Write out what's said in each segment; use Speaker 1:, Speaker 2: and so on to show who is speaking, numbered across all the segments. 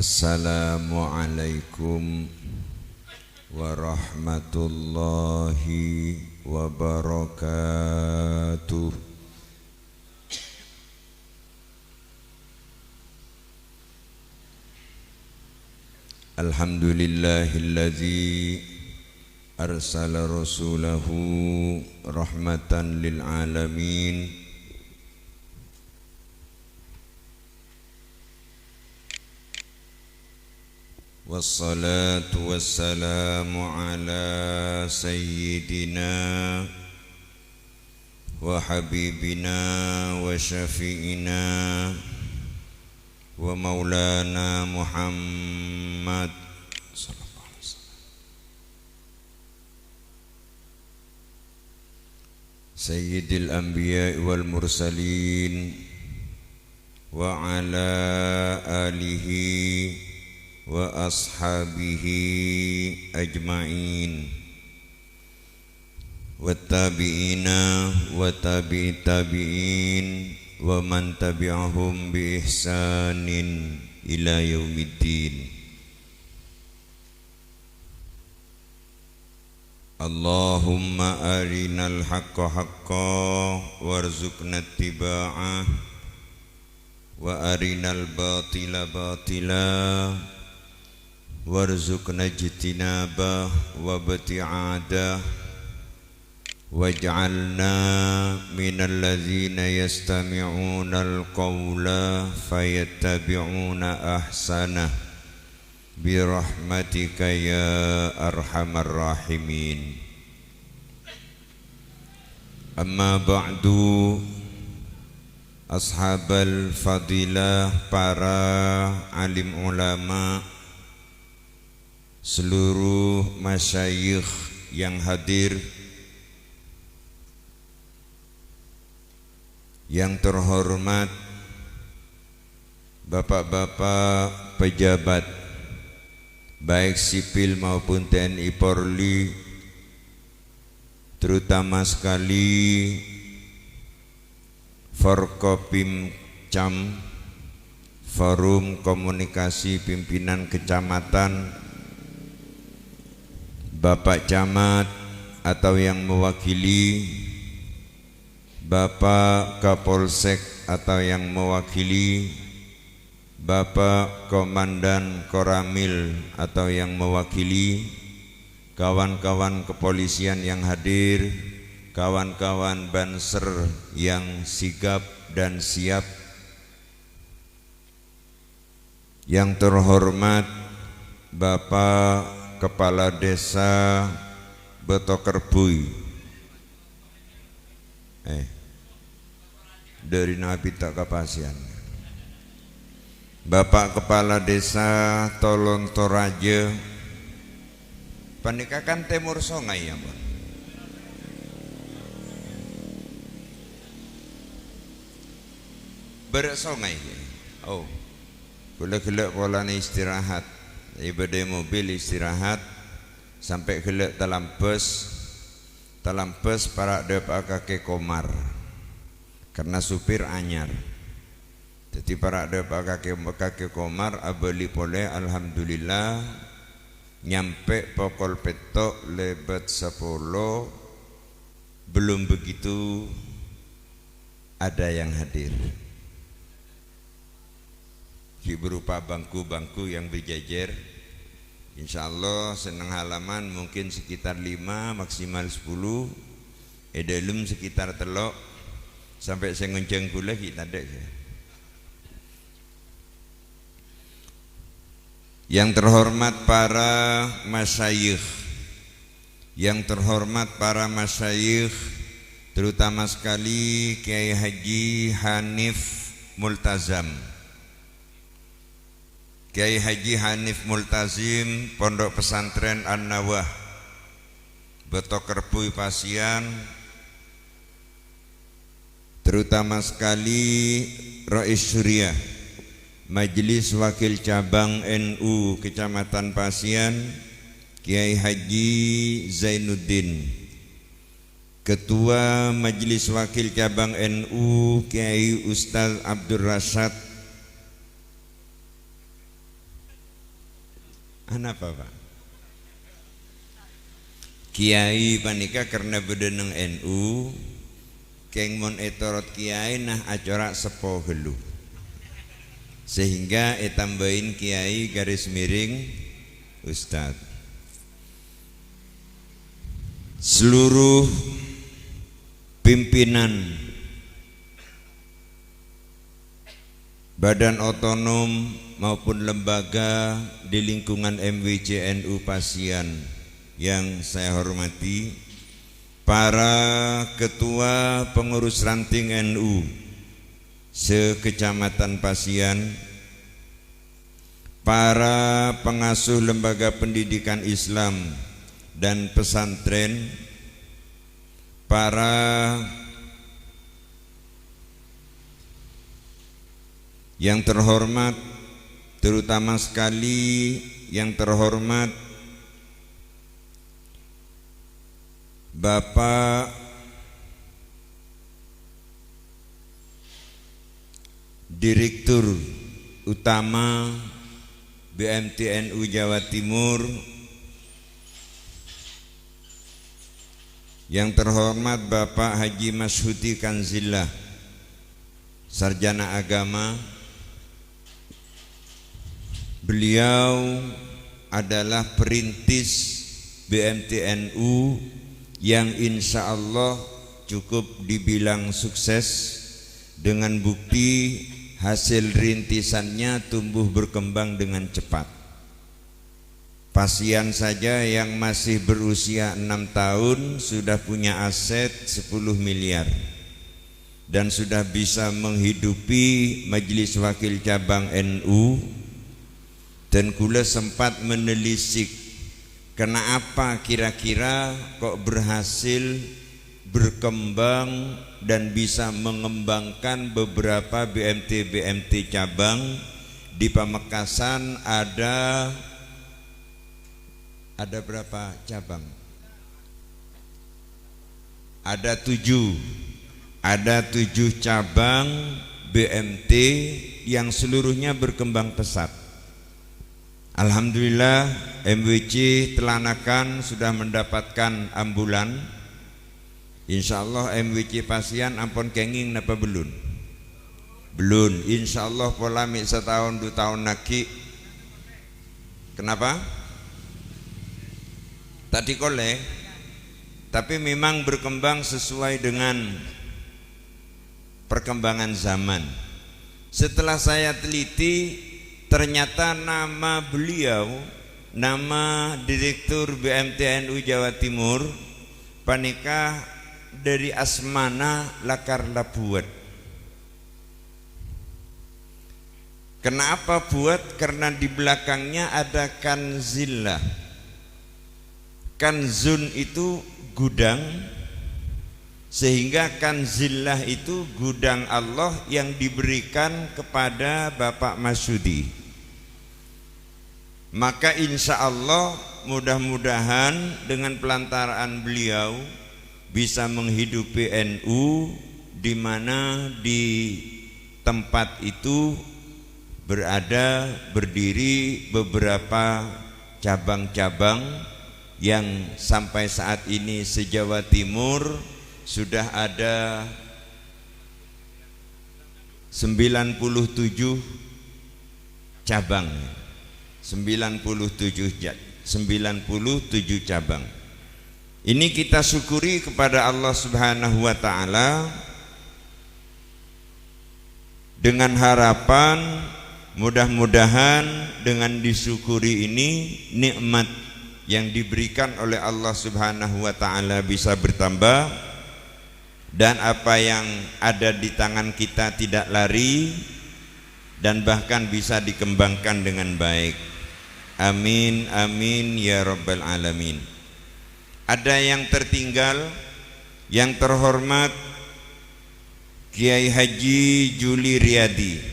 Speaker 1: Assalamualaikum warahmatullahi wabarakatuh. Alhamdulillahilladzi arsala rasulahu rahmatan lil alamin. Wassalatu wassalamu ala sayyidina wa habibina wa syafi'ina wa maulana Muhammad sallallahu alaihi wasallam sayyidil anbiya wal mursalin wa ala alihi wa ashabihi ajma'in wa tabi'ina wa tabi'i tabi'in wa man tabi'ahum bi ihsanin ila yaumiddin. Allahumma arinal haqqa haqqa warzuqna ittiba'ah wa arinal batila batila warzuqna ijtinabah wa bati'adah waj'alna minal ladzina yastami'una al-qawla fayattabi'una ahsanah birahmatika ya arhamar rahimin. Amma ba'du, ashabal fadilah, para alim ulama, seluruh masyayikh yang hadir, yang terhormat bapak-bapak pejabat baik sipil maupun TNI Polri, terutama sekali Forkopimcam, Forum Komunikasi Pimpinan Kecamatan, Bapak Camat atau yang mewakili, Bapak Kapolsek atau yang mewakili, Bapak Komandan Koramil atau yang mewakili, kawan-kawan kepolisian yang hadir, kawan-kawan Banser yang sigap dan siap, yang terhormat Bapak Kepala Desa Betokerbui, dari Nabi tak kapasian, Bapak Kepala Desa Tolon Toraja, Panikakan Timur Songai ya Pak, bersongai. Oh, gula-gula polanya istirahat, ibadah mobil istirahat sampai gelak dalam bus para depak kaki komar karena supir anyar. Jadi para depak kaki komar abeli pole, alhamdulillah nyampe pokol petok lebat 10, belum begitu ada yang hadir. Berupa bangku-bangku yang berjajar, insya Allah senang halaman mungkin sekitar 5 maksimal 10, edalum sekitar telok sampai saya ngonceng gula kita dek. Yang terhormat para masyayikh, yang terhormat para masyayikh, terutama sekali Kiai Haji Hanif Multazam, Kiai Haji Hanif Multazim, Pondok Pesantren An-Nawah, Betokerbui Pasian, terutama sekali Rais Suriah, Majelis Wakil Cabang NU Kecamatan Pasian, Kiai Haji Zainuddin, Ketua Majelis Wakil Cabang NU Kiai Ustaz Abdul Rasyad, Apa Pak? Kiai panika karena bedeneng NU keng mon etorot kiai nah acara sepo helu sehingga tambahin kiai garis miring Ustad. Seluruh pimpinan badan otonom maupun lembaga di lingkungan MWC NU Pasian yang saya hormati, para ketua pengurus ranting NU se-Kecamatan Pasian, para pengasuh lembaga pendidikan Islam dan pesantren, para yang terhormat, terutama sekali yang terhormat Bapak Direktur Utama BMTNU Jawa Timur, yang terhormat Bapak Haji Mashuti Kanzillah, Sarjana Agama. Beliau adalah perintis BMTNU yang insya Allah cukup dibilang sukses dengan bukti hasil rintisannya tumbuh berkembang dengan cepat. Pasian saja yang masih berusia 6 tahun sudah punya aset 10 miliar dan sudah bisa menghidupi Majelis Wakil Cabang NU. Dan kula sempat menelisik kenapa kira-kira kok berhasil berkembang dan bisa mengembangkan beberapa BMT cabang. Di Pamekasan ada berapa cabang? Ada 7 cabang BMT yang seluruhnya berkembang pesat. Alhamdulillah MWC Telanakan sudah mendapatkan ambulan. Insya Allah MWC Pasian ampun kenging napa belum? Belum. Insya Allah polamik setahun 2 tahun lagi. Kenapa? Tadi koleh. Tapi memang berkembang sesuai dengan perkembangan zaman. Setelah saya teliti, ternyata nama beliau, nama Direktur BMTNU Jawa Timur, panika dari asmana lakar labuat. Kenapa buat? Karena di belakangnya ada kanzillah. Kanzun itu gudang, sehingga kanzillah itu gudang Allah yang diberikan kepada Bapak Masudi. Maka insya Allah mudah-mudahan dengan pelantaraan beliau bisa menghidupi NU, di mana di tempat itu berada berdiri beberapa cabang-cabang yang sampai saat ini se-Jawa Timur sudah ada 97 cabang. 97 cabang. Ini kita syukuri kepada Allah Subhanahu wa taala dengan harapan mudah-mudahan dengan disyukuri ini nikmat yang diberikan oleh Allah Subhanahu wa taala bisa bertambah, dan apa yang ada di tangan kita tidak lari dan bahkan bisa dikembangkan dengan baik. Amin amin ya rabbal alamin. Ada yang tertinggal, yang terhormat Kiai Haji Juli Riyadi,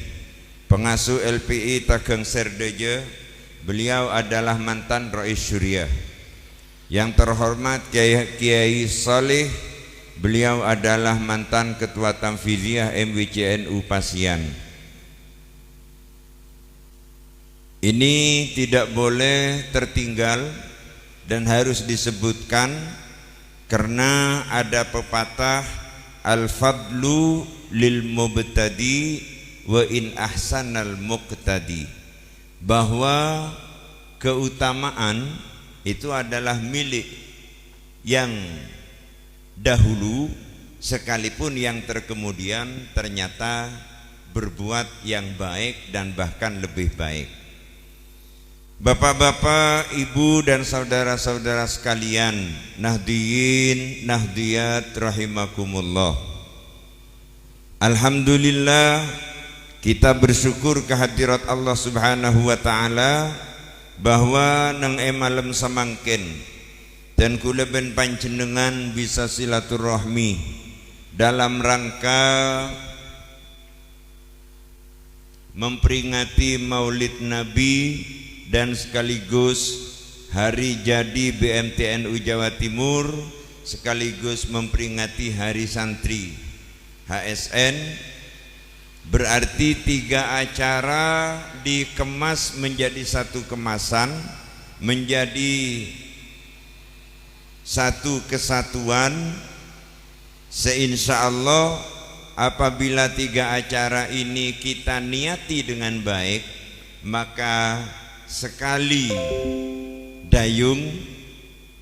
Speaker 1: pengasuh LPI Tageng Serdeje. Beliau adalah mantan Rais Syuriah. Yang terhormat Kiai Saleh, beliau adalah mantan Ketua Tamfidiyah MWC NU Pasian. Ini tidak boleh tertinggal dan harus disebutkan karena ada pepatah al-fadlu lil mubtadi wa in ahsanal muqtadi, bahwa keutamaan itu adalah milik yang dahulu sekalipun yang terkemudian ternyata berbuat yang baik dan bahkan lebih baik. Bapak-bapak, ibu dan saudara-saudara sekalian, nahdiyin, nahdiyat rahimakumullah. Alhamdulillah, kita bersyukur kehadirat Allah Subhanahu wa taala bahwa nang malam samangken dan kula ben panjenengan bisa silaturahmi dalam rangka memperingati Maulid Nabi dan sekaligus hari jadi BMTNU Jawa Timur, sekaligus memperingati Hari Santri HSN. Berarti 3 acara dikemas menjadi satu kemasan, menjadi satu kesatuan. Seinsya Allah apabila 3 acara ini kita niati dengan baik, maka sekali dayung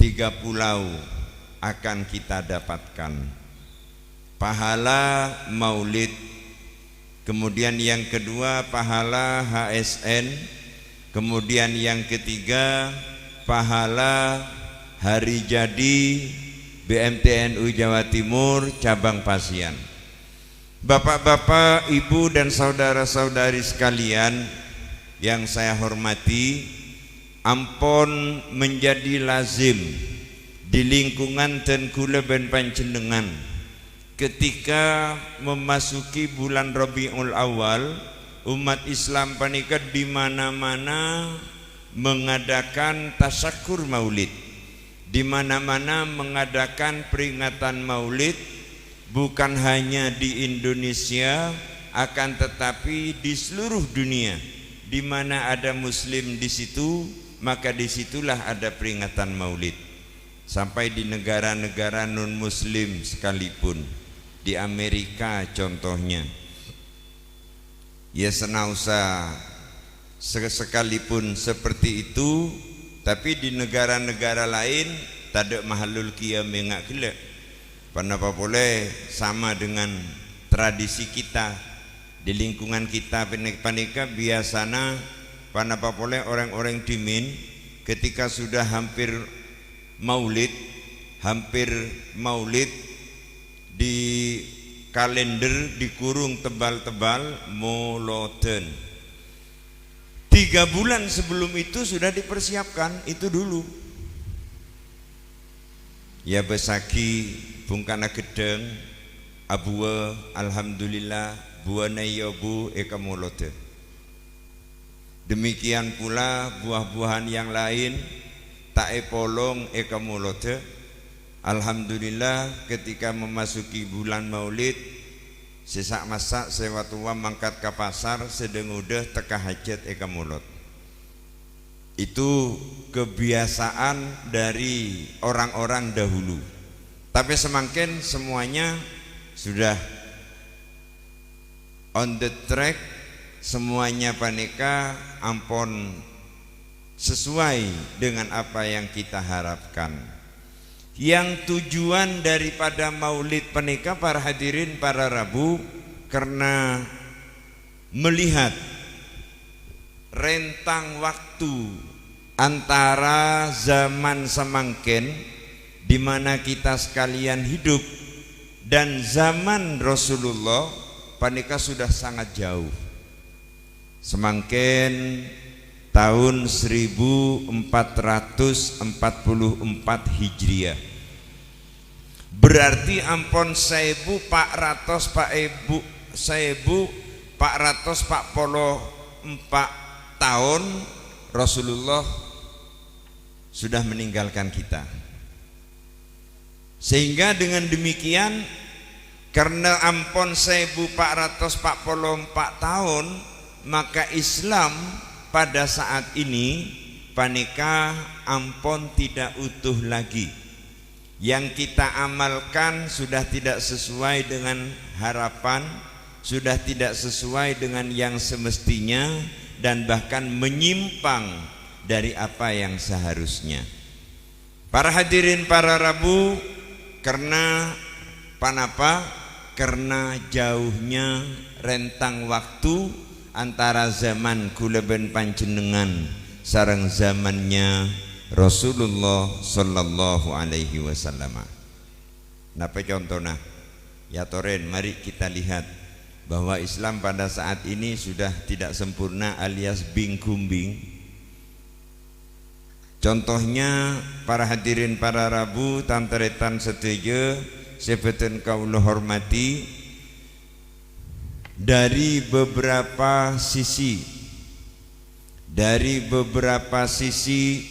Speaker 1: 3 pulau akan kita dapatkan pahala maulid. Kemudian yang kedua pahala HSN. Kemudian yang ketiga pahala hari jadi BMTNU Jawa Timur cabang Pasian. Bapak-bapak, ibu dan saudara-saudari sekalian yang saya hormati, ampun menjadi lazim di lingkungan dan kula ben panjenengan ketika memasuki bulan Rabiul Awal, umat Islam panika di mana-mana mengadakan tasyakur maulid, di mana-mana mengadakan peringatan maulid, bukan hanya di Indonesia akan tetapi di seluruh dunia. Di mana ada muslim di situ, maka disitulah ada peringatan maulid. Sampai di negara-negara non muslim sekalipun, di Amerika contohnya, ya senausa sekalipun seperti itu, tapi di negara-negara lain tak mahalul qiyam ngak gila. Panapa boleh sama dengan tradisi kita. Di lingkungan kita panika biasanya panapa boleh orang-orang dimin ketika sudah hampir maulid di kalender dikurung tebal-tebal moloten. 3 bulan sebelum itu sudah dipersiapkan itu dulu. Ya besaki bungkana gedeng abuwa alhamdulillah buana yobu ekamolote. Demikian pula buah-buahan yang lain tae polong ekamolote. Alhamdulillah ketika memasuki bulan Maulid, sesak masak sewatua mangkat ke pasar sedang udah teka hajat ekamolot. Itu kebiasaan dari orang-orang dahulu. Tapi semakin semuanya sudah on the track, semuanya panika ampun sesuai dengan apa yang kita harapkan. Yang tujuan daripada maulid panika para hadirin para Rabu, karena melihat rentang waktu antara zaman semangkin di mana kita sekalian hidup dan zaman Rasulullah panika sudah sangat jauh. Semangkin tahun 1444 Hijriah. Berarti ampun 1444 tahun Rasulullah sudah meninggalkan kita. Sehingga dengan demikian, karena ampun 1444 tahun, maka Islam pada saat ini panika ampon tidak utuh lagi. Yang kita amalkan sudah tidak sesuai dengan harapan, sudah tidak sesuai dengan yang semestinya, dan bahkan menyimpang dari apa yang seharusnya. Para hadirin para Rabu, karena panapa? Karena jauhnya rentang waktu antara zaman kula ben panjenengan sareng zamannya Rasulullah sallallahu alaihi wasallam. Napa contohnya? Ya toren, mari kita lihat bahwa Islam pada saat ini sudah tidak sempurna alias bing-kumbing. Contohnya para hadirin para Rabu tanteretan setuju sebeten kaula hormati dari beberapa sisi. Dari beberapa sisi,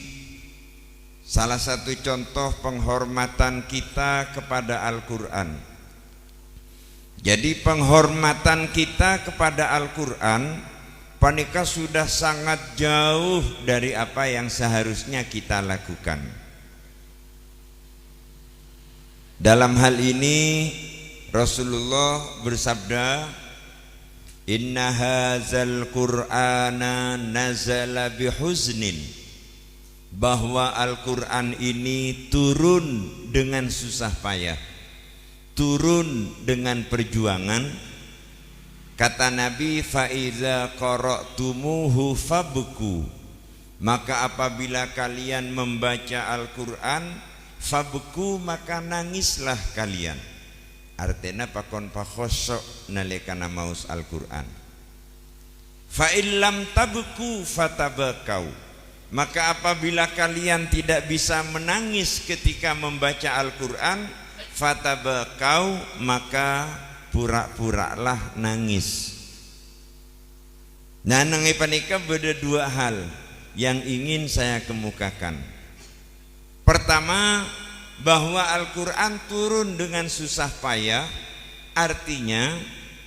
Speaker 1: salah satu contoh penghormatan kita kepada Al-Quran. Jadi penghormatan kita kepada Al-Quran panika sudah sangat jauh dari apa yang seharusnya kita lakukan. Dalam hal ini Rasulullah bersabda, inna hadzal qur'ana nazala bihuznin, bahwa Al-Quran ini turun dengan susah payah, turun dengan perjuangan. Kata Nabi, faiza qara'tumuhu fabku, maka apabila kalian membaca Al-Quran, fabku, maka nangislah kalian. Artinya pakon pakhosok nalikana maus Al-Quran. Fa illam tabku fatabakau, maka apabila kalian tidak bisa menangis ketika membaca Al-Quran, fatabakau, maka pura-puralah nangis. Nah, nangi panika beda dua hal yang ingin saya kemukakan. Pertama, bahwa Al-Quran turun dengan susah payah, artinya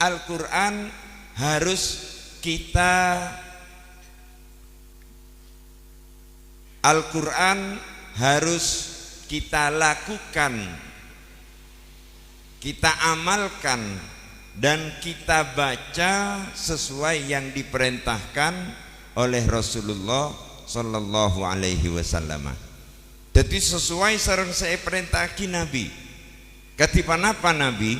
Speaker 1: Al-Quran harus kita lakukan, kita amalkan, dan kita baca sesuai yang diperintahkan oleh Rasulullah sallallahu alaihi wasallam. Jadi sesuai sareng saya perintahki Nabi. Katipan apa Nabi?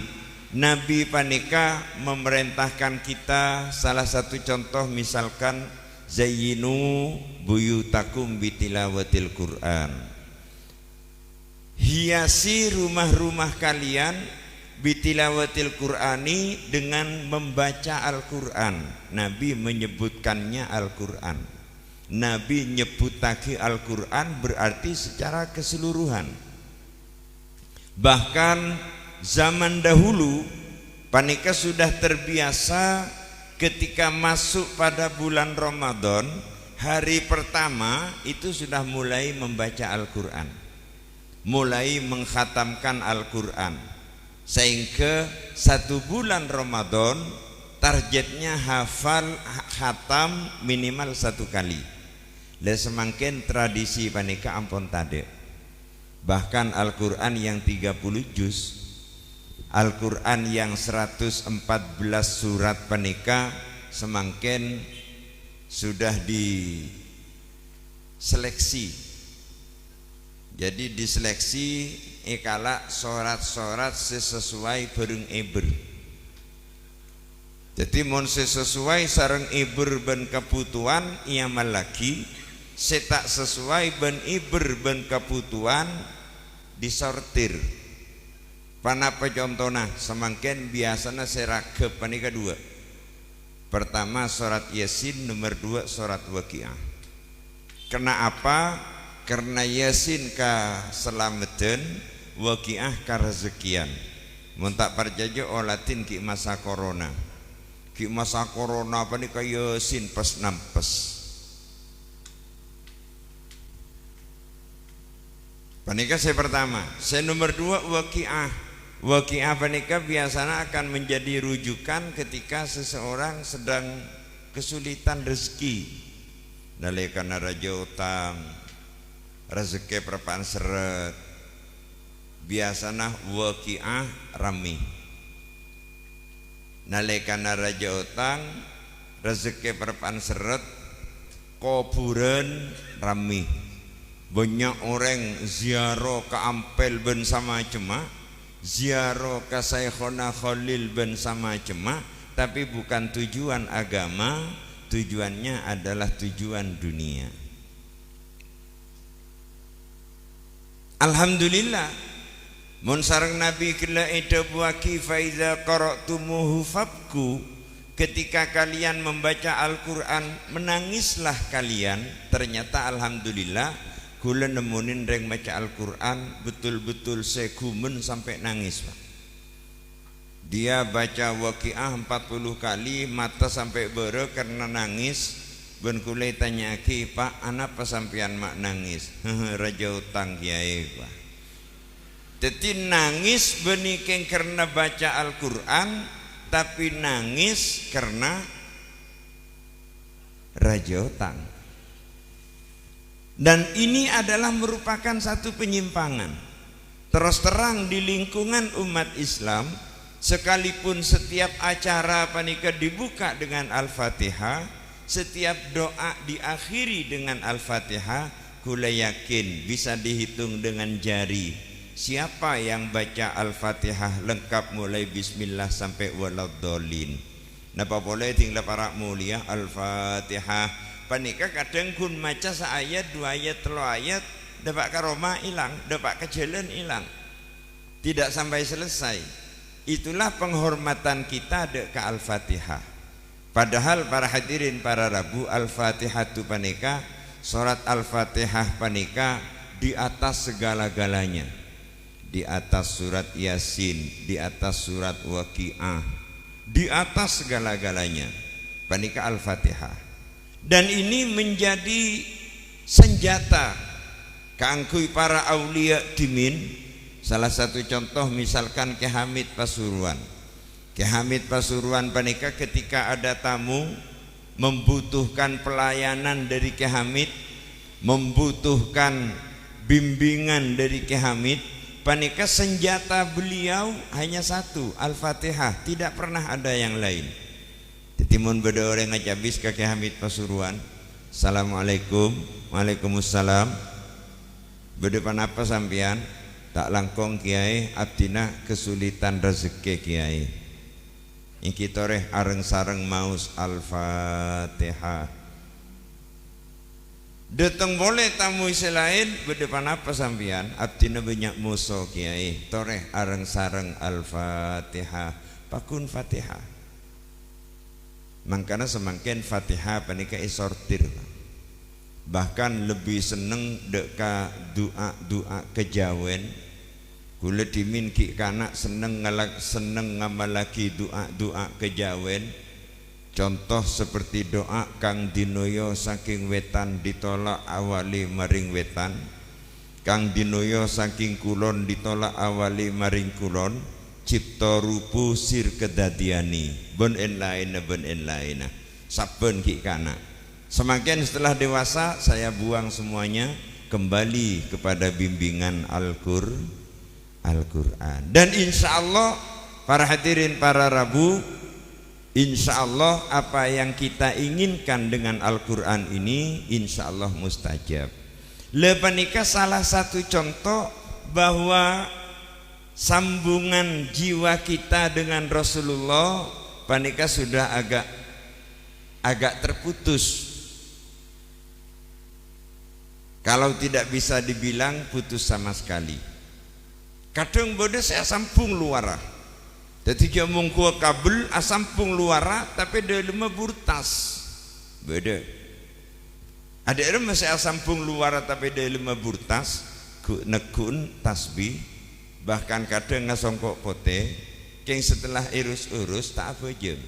Speaker 1: Nabi panika memerintahkan kita, salah satu contoh misalkan zayyinu buyutakum bitilawatil Quran. Hiasi rumah-rumah kalian bitilawatil Qurani, dengan membaca Al-Quran. Nabi menyebutkannya Al-Quran. Nabi nyebutake Al-Quran berarti secara keseluruhan. Bahkan zaman dahulu panika sudah terbiasa ketika masuk pada bulan Ramadan, hari pertama itu sudah mulai membaca Al-Quran, mulai mengkhatamkan Al-Quran, sehingga satu bulan Ramadan targetnya hafal khatam minimal 1 kali. Dan semakin tradisi panika ampun tade. Bahkan Al-Quran yang 30 juz, Al-Quran yang 114 surat panika semakin sudah diseleksi. Jadi diseleksi ikala sorat-sorat sesuai bareng eber. Jadi mon sesuai sareng eber ben kebutuhan iamal lagi, setak sesuai ben iber ben kebutuhan disortir. Panapa contohnya semakin biasanya seragep panika 2. Pertama surat Yasin, nomor 2 surat Waqiah. Karena apa? Karena Yasin ka selameten, Waqiah ka rezekian. Mun tak percaya olatin ki masa corona. Ki masa corona panika Yasin pas nampes. Panika saya pertama, saya nomor 2 Waqiah. Waqiah panika biasanya akan menjadi rujukan ketika seseorang sedang kesulitan rezeki. nalikana raja utang rezeki perpaan seret biasana waqiah rami nalikana raja utang rezeki perpaan seret kuburan rami banyak orang ziarah ke Ampel ben sama cema ziarah ke Syekhona Khalil ben sama cema tapi bukan tujuan agama, tujuannya adalah tujuan dunia. Alhamdulillah mun sareng Nabi kila idabwaki fa iza qara'tumuhu fabku, ketika kalian membaca Al-Qur'an menangislah kalian. Ternyata alhamdulillah kula nemunin reng baca Al-Qur'an betul-betul segumen sampai nangis, Pak. Dia baca Waqiah 40 kali mata sampai bere karena nangis. Ben kula tanya ki, Pak, anapa sampean mak nangis? Raja utang kiai, Pak. Jadi nangis benikeng karena baca Al-Qur'an, tapi nangis karena raja utang. Dan ini adalah merupakan satu penyimpangan. Terus terang di lingkungan umat Islam, sekalipun setiap acara panika dibuka dengan Al-Fatihah, setiap doa diakhiri dengan Al-Fatihah, kula yakin bisa dihitung dengan jari siapa yang baca Al-Fatihah lengkap mulai bismillah sampai waladhdallin. Napa boleh tinggal para mulia Al-Fatihah panika kadang kun maca seayat, dua ayat, telu ayat, dapat karoma hilang, dapat kejalan hilang, tidak sampai selesai. Itulah penghormatan kita ke Al-Fatihah. Padahal para hadirin para Rabu, Al-Fatihah itu panika, surat Al-Fatihah panika di atas segala-galanya, di atas surat Yasin, di atas surat Waqiah, di atas segala-galanya panika Al-Fatihah. Dan ini menjadi senjata kangkui para aulia dimin. Salah satu contoh misalkan Ki Hamid Pasuruan. Ki Hamid Pasuruan panika ketika ada tamu membutuhkan pelayanan dari Ki Hamid, membutuhkan bimbingan dari Ki Hamid, panika senjata beliau hanya satu, Al-Fatihah, tidak pernah ada yang lain. Timun beda orang ngajabis ke Ki Hamid Pasuruan, Assalamualaikum. Waalaikumsalam. Bedepan apa sampian? Tak langkong kiai, abdina kesulitan rezeki kiai. Yang kita reh areng sareng maus Al-Fatihah. Datang boleh tamu isi lain, bedepan apa sampian? Abdina banyak musuh kiai. Toreh areng sareng Al-Fatihah. Pakun Fatihah. Makanya semakin Fatihah panika isortir. Bahkan lebih seneng deka doa kejawen. Kula dimin ki kanak seneng ngamalaki doa kejawen. Contoh seperti doa kang dinoyo saking wetan ditolak awali maring wetan, kang dinoyo saking kulon ditolak awali maring kulon, cipta rupu sir kedadiani ben en lain saben ki kana. Semakin setelah dewasa saya buang semuanya kembali kepada bimbingan Al-Qur'an. Dan insya Allah para hadirin para Rabu, insya Allah apa yang kita inginkan dengan Al-Qur'an ini insya Allah mustajab. Lepanika salah satu contoh bahwa sambungan jiwa kita dengan Rasulullah panika sudah agak terputus. Kalau tidak bisa dibilang putus sama sekali. Kadang bodoh saya sambung luara. Jadi jamung kuah kabel asampung luara tapi dalam burtas. Beda. Ada orang masih asampung luara tapi dalam burtas. Nekun tasbih. Bahkan kadang ngasongkok pote, keng setelah urus tak apa je.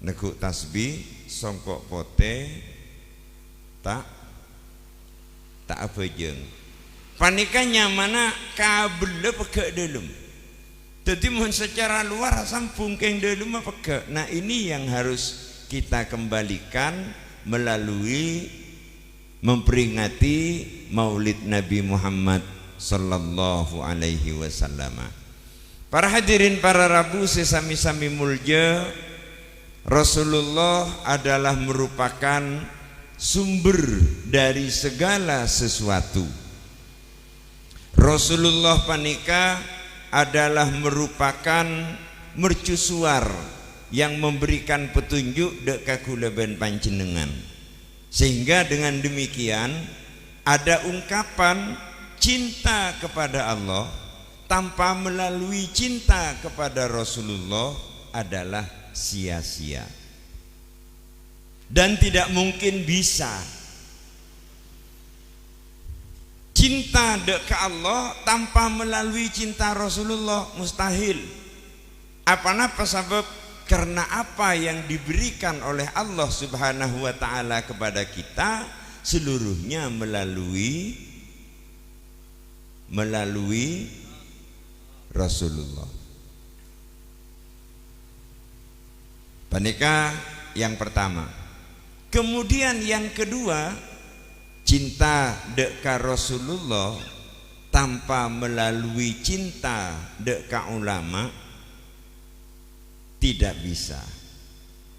Speaker 1: Nekuk tasbih, songkok pote, tak apa je. Panikannya mana kabel pegak dalam. Jadi mohon secara luar sampung keng dalam pegak. Nah ini yang harus kita kembalikan melalui memperingati Maulid Nabi Muhammad sallallahu alaihi wasallam. Para hadirin para Rabu sesami-sami mulja, Rasulullah adalah merupakan sumber dari segala sesuatu. Rasulullah panika adalah merupakan mercusuar yang memberikan petunjuk dek kakuleben panjenengan. Sehingga dengan demikian ada ungkapan cinta kepada Allah tanpa melalui cinta kepada Rasulullah adalah sia-sia dan tidak mungkin bisa. Cinta ke Allah tanpa melalui cinta Rasulullah mustahil. Apa sebab? Karena apa yang diberikan oleh Allah Subhanahu wa ta'ala kepada kita seluruhnya melalui Rasulullah. Panika yang pertama. Kemudian yang kedua, cinta deka Rasulullah tanpa melalui cinta deka ulama tidak bisa.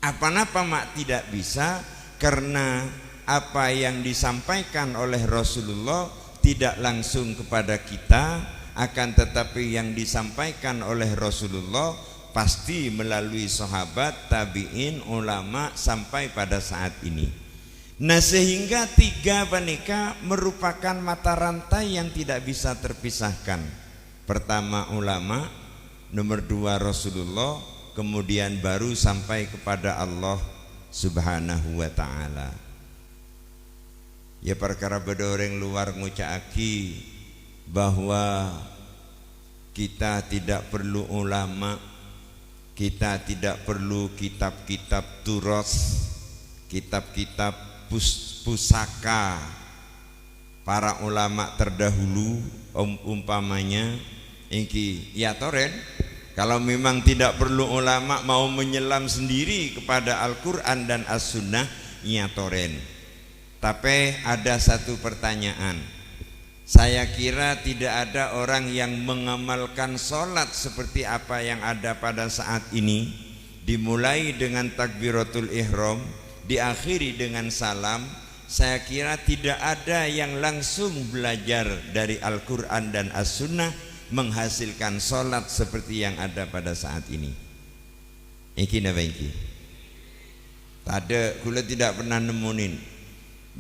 Speaker 1: Apa-apa mak tidak bisa? Karena apa yang disampaikan oleh Rasulullah tidak langsung kepada kita, akan tetapi yang disampaikan oleh Rasulullah pasti melalui sahabat, tabi'in, ulama sampai pada saat ini. Nah, sehingga tiga panika merupakan mata rantai yang tidak bisa terpisahkan. Pertama ulama, nomor dua Rasulullah, kemudian baru sampai kepada Allah Subhanahu wa ta'ala. Ya perkara bedoreng luar ngucaki bahwa kita tidak perlu ulama, kita tidak perlu kitab-kitab turos, kitab-kitab pusaka para ulama terdahulu, umpamanya iki ya toren. Kalau memang tidak perlu ulama, mau menyelam sendiri kepada Al-Quran dan As-Sunnah, ya toren. Tapi ada satu pertanyaan. Saya kira tidak ada orang yang mengamalkan sholat seperti apa yang ada pada saat ini. Dimulai dengan takbiratul ihram, diakhiri dengan salam. Saya kira tidak ada yang langsung belajar dari Al-Quran dan As-Sunnah menghasilkan sholat seperti yang ada pada saat ini. Iki napa iki? Tade kula tidak pernah nemuin.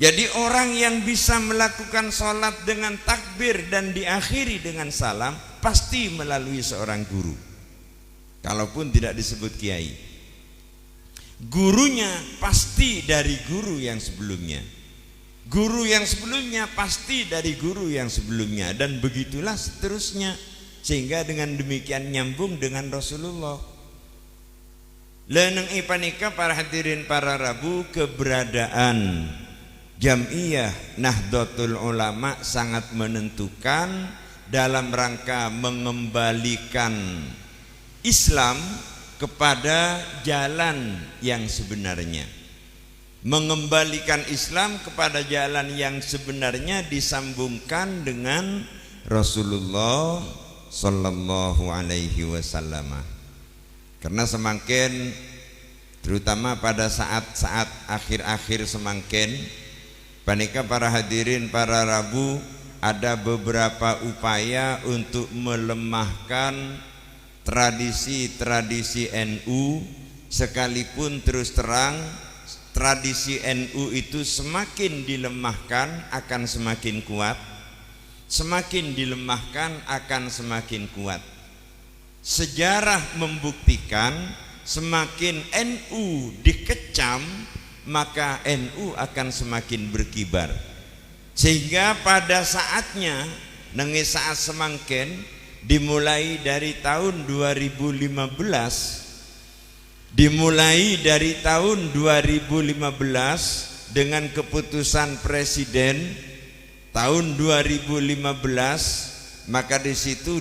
Speaker 1: Jadi orang yang bisa melakukan sholat dengan takbir dan diakhiri dengan salam pasti melalui seorang guru. Kalaupun tidak disebut kiai, gurunya pasti dari guru yang sebelumnya. Guru yang sebelumnya pasti dari guru yang sebelumnya, dan begitulah seterusnya, sehingga dengan demikian nyambung dengan Rasulullah. Leneng ipanika para hadirin para Rabu, keberadaan Jam'iyah Nahdlatul Ulama sangat menentukan dalam rangka mengembalikan Islam kepada jalan yang sebenarnya. Mengembalikan Islam kepada jalan yang sebenarnya disambungkan dengan Rasulullah sallallahu alaihi wasallam. Karena semakin, terutama pada saat-saat akhir-akhir semakin, panika para hadirin para Rabu, ada beberapa upaya untuk melemahkan tradisi-tradisi NU, sekalipun terus terang tradisi NU itu semakin dilemahkan akan semakin kuat, semakin dilemahkan akan semakin kuat. Sejarah membuktikan semakin NU dikecam maka NU akan semakin berkibar. Sehingga pada saatnya nengi saat semangkin dimulai dari tahun 2015, dimulai dari tahun 2015 dengan keputusan presiden tahun 2015, maka di situ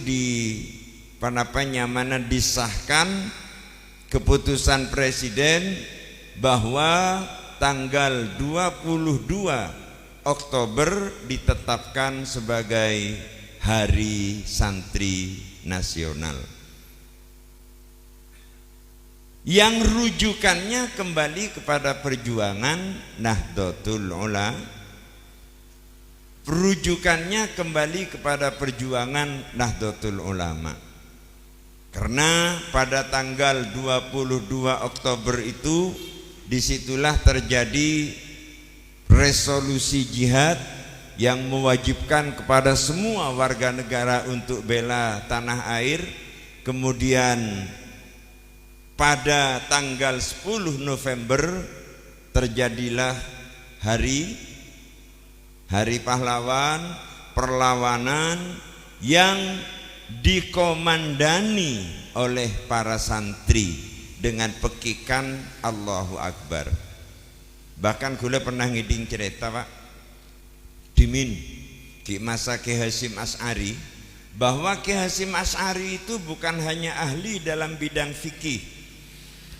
Speaker 1: mana disahkan keputusan presiden bahwa tanggal 22 Oktober ditetapkan sebagai Hari Santri Nasional, yang rujukannya kembali kepada perjuangan Nahdlatul Ulama, rujukannya kembali kepada perjuangan Nahdlatul Ulama. Karena pada tanggal 22 Oktober itu disitulah terjadi resolusi jihad yang mewajibkan kepada semua warga negara untuk bela tanah air. Kemudian pada tanggal 10 November terjadilah hari pahlawan, perlawanan yang dikomandani oleh para santri dengan pekikan Allahu Akbar. Bahkan kula pernah ngiding cerita Pak Dimin di masa Ki Hasyim Asy'ari, bahwa Ki Hasyim Asy'ari itu bukan hanya ahli dalam bidang fikih,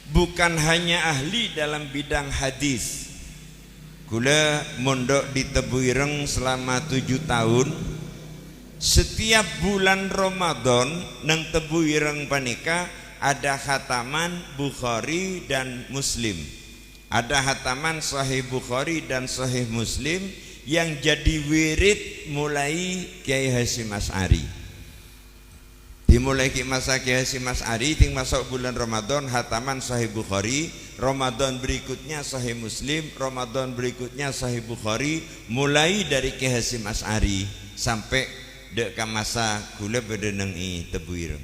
Speaker 1: bukan hanya ahli dalam bidang hadis. Kula mondok di Tebu Ireng selama 7 tahun. Setiap bulan Ramadan nang Tebu Ireng panika ada khataman Bukhari dan Muslim. Ada khataman Sahih Bukhari dan Sahih Muslim yang jadi wirid mulai Kiai Hasyim Asy'ari. Dimulai ki masa Kiai Hasyim Asy'ari ting masuk bulan Ramadan khataman Sahih Bukhari, Ramadan berikutnya Sahih Muslim, Ramadan berikutnya Sahih Bukhari, mulai dari Kiai Hasyim Asy'ari sampai dek masa kula bedenengi Tebu Ireng.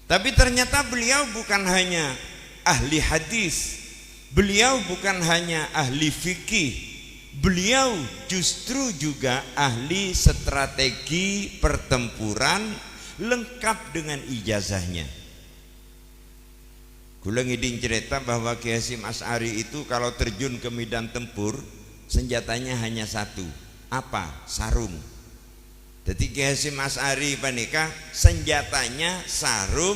Speaker 1: Tapi ternyata beliau bukan hanya ahli hadis, beliau bukan hanya ahli fikih, beliau justru juga ahli strategi pertempuran lengkap dengan ijazahnya. Kula ngiding cerita bahwa Ki Hasyim Asy'ari itu kalau terjun ke medan tempur senjatanya hanya satu. Apa? Sarung. Jadi Ki Hasyim Asy'ari panika senjatanya sarung,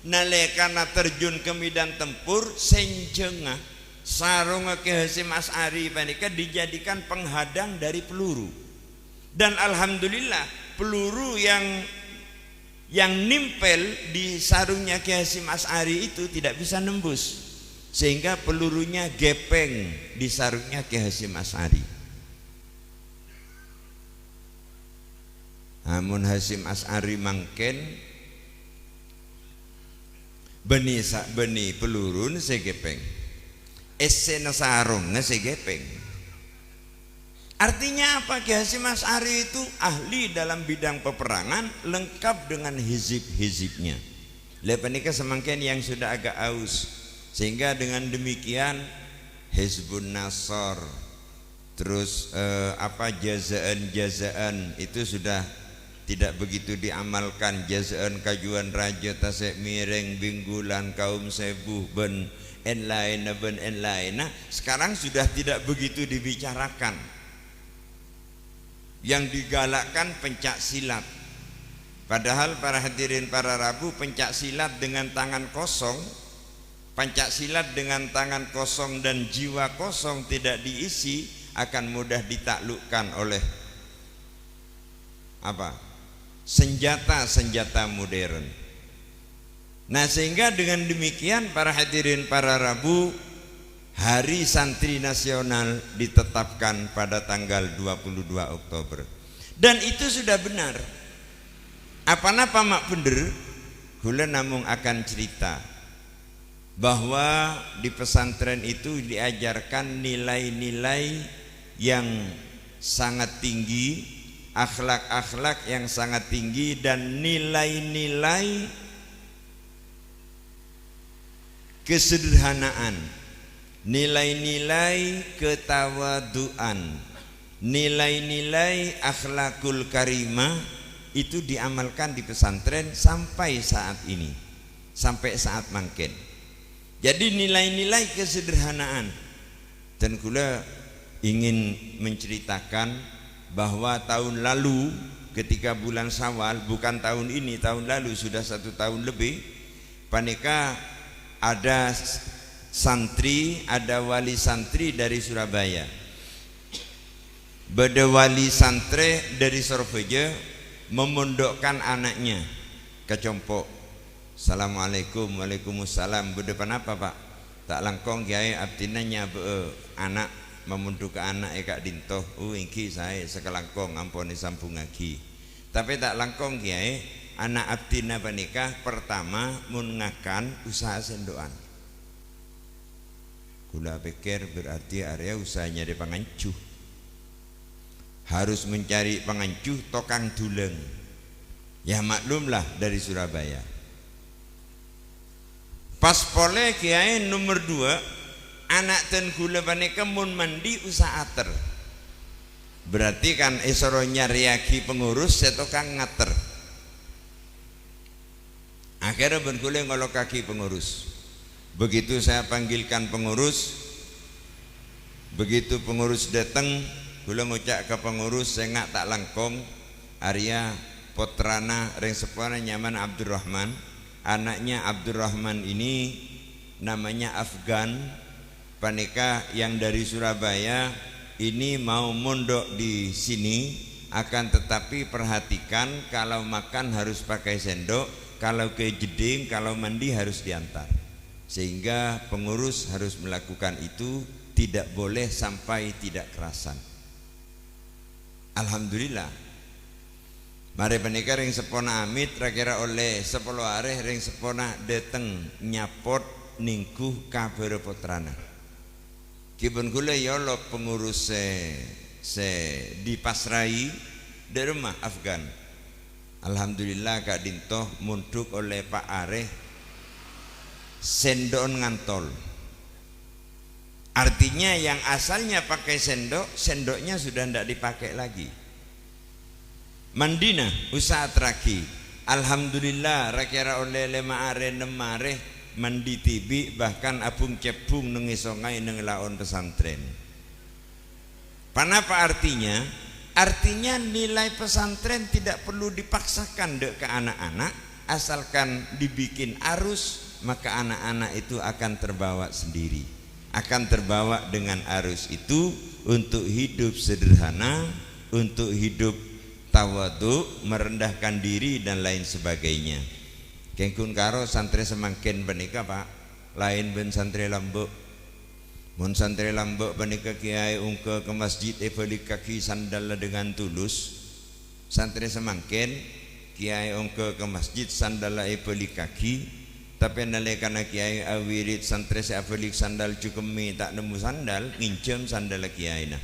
Speaker 1: nalekana terjun ke medan tempur senjengah. Sarung Ki Hasyim Asy'ari panika dijadikan penghadang dari peluru. Dan alhamdulillah peluru yang nimpel di sarungnya Ki Hasyim Asy'ari itu tidak bisa nembus, sehingga pelurunya gepeng di sarungnya Ki Hasyim Asy'ari. Namun Hasyim Asy'ari mangken beni peluru segepeng, esena sarung segepeng. Artinya apa? Ki Hasyim Asy'ari itu ahli dalam bidang peperangan lengkap dengan hizib-hizibnya. Lepanika semangken yang sudah agak aus, sehingga dengan demikian Hizbun Nasr, terus jazaan itu sudah tidak begitu diamalkan. Jazaan kajuan raja tasek mireng binggulan kaum sebuh ben en lain. Sekarang sudah tidak begitu dibicarakan. Yang digalakkan pencak silat. Padahal para hadirin para Rabu, pencak silat dengan tangan kosong, pencak silat dengan tangan kosong dan jiwa kosong tidak diisi akan mudah ditaklukkan oleh senjata modern. Nah, sehingga dengan demikian para hadirin para Rabu, Hari Santri Nasional ditetapkan pada tanggal 22 Oktober. Dan itu sudah benar. Apa-apa mak bener, kula namung akan cerita bahwa di pesantren itu diajarkan nilai-nilai yang sangat tinggi, akhlak-akhlak yang sangat tinggi, dan nilai-nilai kesederhanaan, nilai-nilai ketawaduan, nilai-nilai akhlakul karimah itu diamalkan di pesantren sampai saat ini, sampai saat mangken. Jadi nilai-nilai kesederhanaan. Dan kula ingin menceritakan bahwa tahun lalu ketika bulan Syawal, bukan tahun ini, tahun lalu sudah 1 tahun lebih, panika ada santri, ada wali santri dari Surabaya, beda wali santri dari Surabaya memondokkan anaknya ke Compok. Assalamualaikum, waalaikumsalam. Beda apa pak? Tak langkong kiai abdinanya anak memunduk ke anak Kak Dintoh. Iki saya sekelangkong ampuni sambung lagi. Tapi tak langkong kiai anak abdina panikah pertama mengakan usaha sendoan. Kula pikir berarti area usahanya di pangancuh. Harus mencari pangancuh tokang duleng. Ya maklumlah dari Surabaya. Pas pole kiai nomor 2 anak ten gula panika mun mandi usaha ater. Berarti kan esoronya riaki pengurus setokang ngater. Akhirnya bergulai ngolok kaki pengurus. Begitu saya panggilkan pengurus, begitu pengurus datang, gula ngucak ke pengurus, saya ngak tak langkong Arya Potrana ring sepana nyaman Abdurrahman. Anaknya Abdurrahman ini namanya Afgan panika yang dari Surabaya ini mau mondok di sini, akan tetapi perhatikan kalau makan harus pakai sendok, kalau ke jeding, kalau mandi harus diantar. Sehingga pengurus harus melakukan itu, tidak boleh sampai tidak kerasan. Alhamdulillah. Mari penikah ring sepona amit kira oleh 10 hari ring sepona dateng nyapot ningkuh kabar Potrana. Kibun kula ya lo pengurus se dipasrai dari rumah Afgan. Alhamdulillah Kak Dintoh munduk oleh Pak Areh sendok ngantol. Artinya yang asalnya pakai sendok, sendoknya sudah tidak dipakai lagi. Mandina usaha teraki. Alhamdulillah rakira oleh 5 are 6 are mandi tibi, bahkan abung cebung nengisongai nengelaon pesantren. Panapa artinya? Artinya nilai pesantren tidak perlu dipaksakan dek ke anak-anak, asalkan dibikin arus, maka anak-anak itu akan terbawa sendiri, akan terbawa dengan arus itu untuk hidup sederhana, untuk hidup tawadhu, merendahkan diri dan lain sebagainya. Kengkun karo santri semakin penika pak, lain ben santri lambuk. Mun santri lambuk penika kiai ungke ke masjid balik kaki sandal dengan tulus. Santri semakin kiai ungke ke masjid sandal balik kaki. Tapi nalekana kiai awirit santri saya balik sandal cukemi tak nemu sandal, ngincem sandal kiai nah.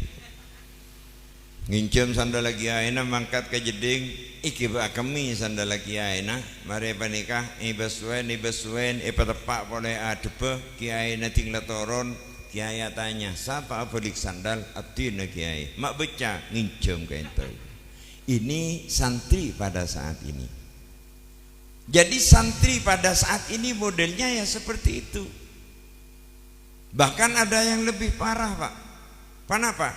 Speaker 1: Ngincem sandal kiai nah mangkat ke jeding iki ba kami sandal kiai nah. Mari panikah ibasuen ipatepak boleh adepe kiai na tinggal toron. Kiai tanya siapa balik sandal abdina kiai mak beca ngincem kaento. Ini santri pada saat ini. Jadi santri pada saat ini modelnya ya seperti itu. Bahkan ada yang lebih parah pak. Kenapa?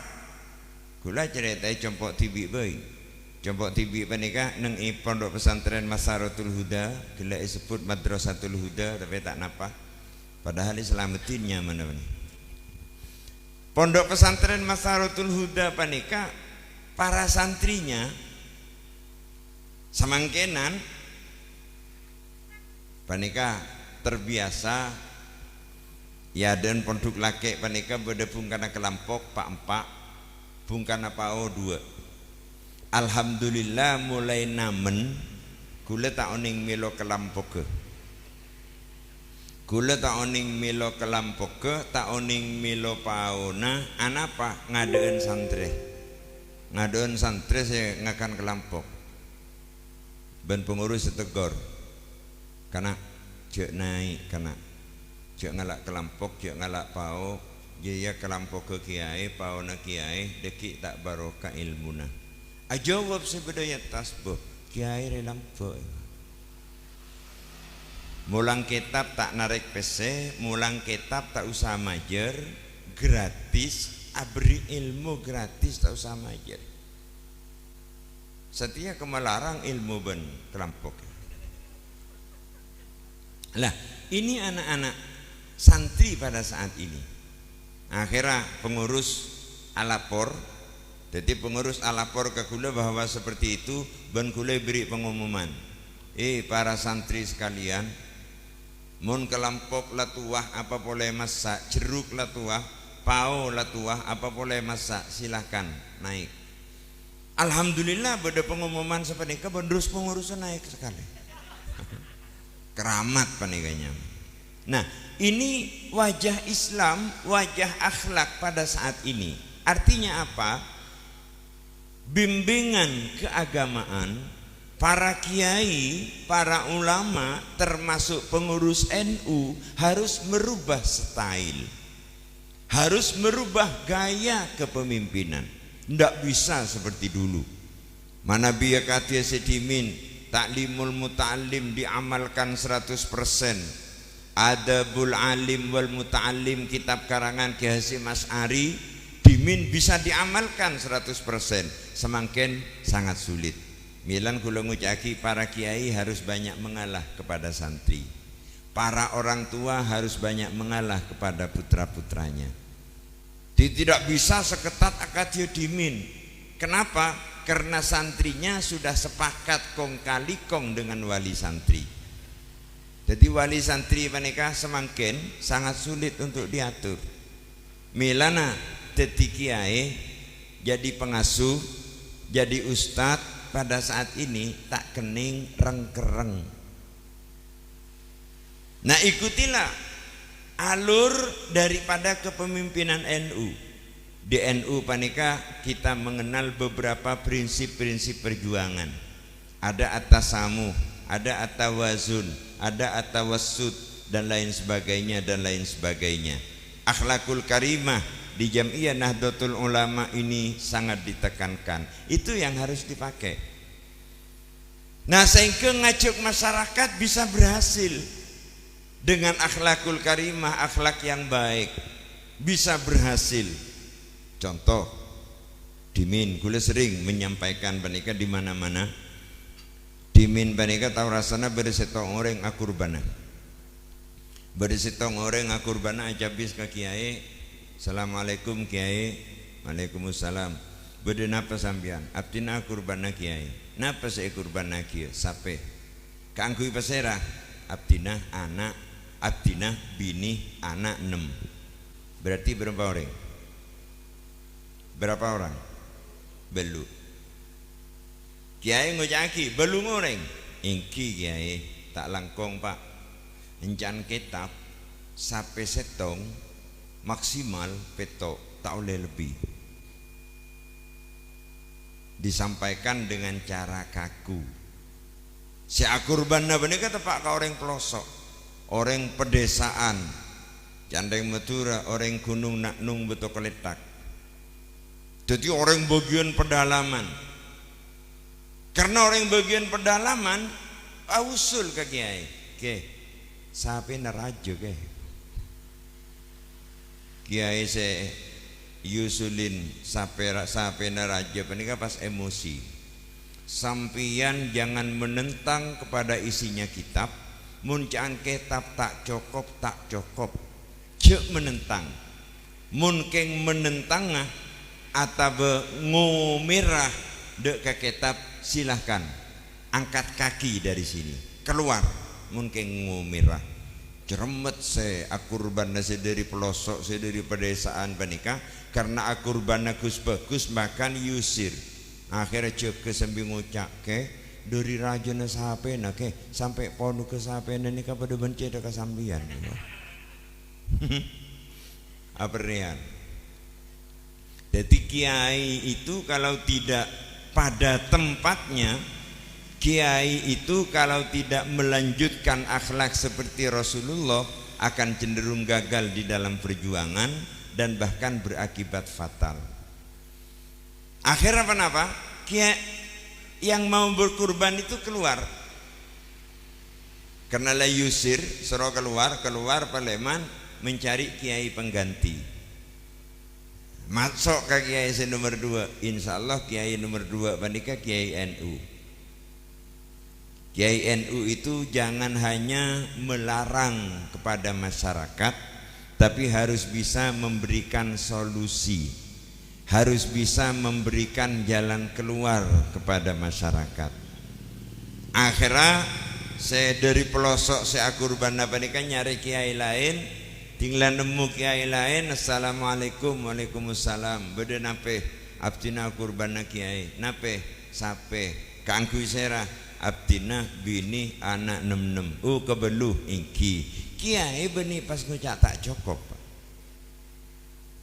Speaker 1: Kula ceritai Compok Tibi boy. Compok Tibi panika neng pondok pesantren Masaratul Huda, gila disebut Madrasatul Huda tapi tak napa. Padahal islamatinnya mana-mana. Pondok pesantren Masaratul Huda panika para santrinya samangkenan panika terbiasa ya dan pondok laki panika berdepung karena kelampok pak empak bungkana pao 2. Alhamdulillah mulai namen kula tak oning milo kelampok ke. Kula tak oning milo kelampok ke, tak oning milo paona anapa ngadeun santri. Ngadeun santri saya ngakan kelampok. Ben pengurus setegor. Karena cek naik karena cek ngalak kelampok, cek ngalak pao. Jaya kelampok ke kiai, paona kiai, deki tak barokah ilmuna. Ajawab sebedaya tasbih, kiai relampok. Mulang kitab tak narik PC, mulang kitab tak usah majer, gratis, abri ilmu gratis tak usah majer. Setia kemelarang ilmu ben kelampok. Lah, ini anak-anak santri pada saat ini. Akhirnya pengurus alapor, jadi pengurus alapor ke kula bahwa seperti itu, ben kula beri pengumuman. Para santri sekalian, mun kelampok latuah apa boleh masak, jeruk latuah, pao latuah apa boleh masak, silahkan naik. Alhamdulillah pada pengumuman seperti itu, pengurusnya naik sekali. Keramat panikanya. Nah, ini wajah Islam, wajah akhlak pada saat ini. Artinya apa? Bimbingan keagamaan, para kiai, para ulama, termasuk pengurus NU harus merubah style, harus merubah gaya kepemimpinan. Tidak bisa seperti dulu. Mana biya katia sedimin, taklimul muta'alim diamalkan 100%. Adabul alim wal muta'alim, kitab karangan Ki Hasyim Asy'ari, dimin bisa diamalkan 100%. Semakin sangat sulit. Milan kula ngucaki para kiai harus banyak mengalah kepada santri. Para orang tua harus banyak mengalah kepada putra-putranya. Tidak bisa seketat akad dimin. Kenapa? Karena santrinya sudah sepakat kong kali kong dengan wali santri. Jadi wali santri mereka semakin sangat sulit untuk diatur. Milana jadi kiai, jadi pengasuh, jadi ustadz pada saat ini tak kening rengkereng. Nah, ikutilah alur daripada kepemimpinan NU. Di NU panika kita mengenal beberapa prinsip-prinsip perjuangan. Ada at-tasamuh, ada at-tawazun, ada at-tawassut, dan lain sebagainya dan lain sebagainya. Akhlakul karimah di Jam'iyah Nahdlatul Ulama ini sangat ditekankan. Itu yang harus dipakai. Nah, sehingga ngajak masyarakat bisa berhasil dengan akhlakul karimah, akhlak yang baik, bisa berhasil. Contoh, dimin kula sering menyampaikan panika di mana-mana. Dimin panika tahu rasana beresetong orang akurbana. Beresetong orang akurbana ajabis ke kiai. Assalamualaikum kiai. Waalaikumsalam. Bede napa sampean? Abdina akurbana kiai. Napa saya kurbana kiai? Sape. Kangkui pasera. Abdina anak, abdina bini anak 6. Berarti berapa orang? Berapa orang? Belu. Kiai ngojaki belum orang. Ingki kiai tak langkong pak. Encan kitab sampai setong maksimal petok tak boleh lebih. Disampaikan dengan cara kaku. Si akurban bener kata pak ka orang pelosok, orang pedesaan, Candeng Madura, orang gunung Naknung betul keletak. Jadi orang bagian pedalaman. Karena orang bagian pedalaman, usul ke kiai, ke, sampai nerajo ke, kiai se yusulin sampai nerajo, penika pas emosi. Sampian jangan menentang kepada isinya kitab, muncaan kitab tak cokop, cek menentang, munkeng menentangah atau ngomirah dek ke kitab, silahkan angkat kaki dari sini keluar, munkeng ngomirah ceremet se akurbana se dari pelosok se dari pedesaan panika karena akurbana gus bagus makan yusir. Akhirnya cek ke sambil ngucak ke dari raja na sahape na ke sampai ponu ke sahape na ni kepada benci ada kesambian. Apa rian? Jadi kiai itu kalau tidak pada tempatnya, kiai itu kalau tidak melanjutkan akhlak seperti Rasulullah akan cenderung gagal di dalam perjuangan dan bahkan berakibat fatal. Akhirnya apa? Kiai yang mau berkurban itu keluar karena la yusir, suruh keluar Paleman mencari kiai pengganti. Masuk ke kiai nomor 2, insya Allah kiai nomor 2 panika kiai NU. Kiai NU itu jangan hanya melarang kepada masyarakat, tapi harus bisa memberikan solusi, harus bisa memberikan jalan keluar kepada masyarakat. Akhirnya saya dari pelosok saya kurban apa nih kan nyari kiai lain, tinggal nemu kiai lain. Assalamualaikum, waalaikumsalam. Beda nape abdina kurban kiai, nape sape kangku serah abdina bini anak 66. Kebeluh ingki kiai beni pas ngucap tak cukup.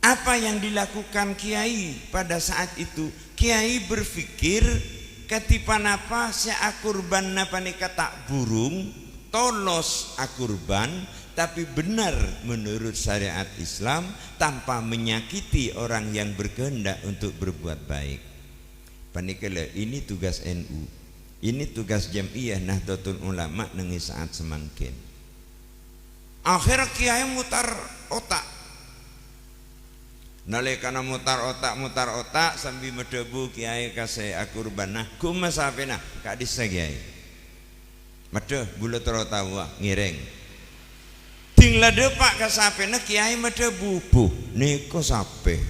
Speaker 1: Apa yang dilakukan kiai pada saat itu? Kiai berpikir ketipan apa si akurban napa nika tak burung tolos akurban, tapi benar menurut syariat Islam tanpa menyakiti orang yang berkehendak untuk berbuat baik. Panikala ini tugas NU. Ini tugas Jam'iyah Nahdlatul Ulama nengi saat semangkin. Akhir kiai mutar otak. Nalikana mutar otak sambil medebu kiai kasih akurbanah kuma sapena kak disa kiai. Medeh bulu tawa ngireng. Tinggal depak kasapena kiai medebu buh niko sape.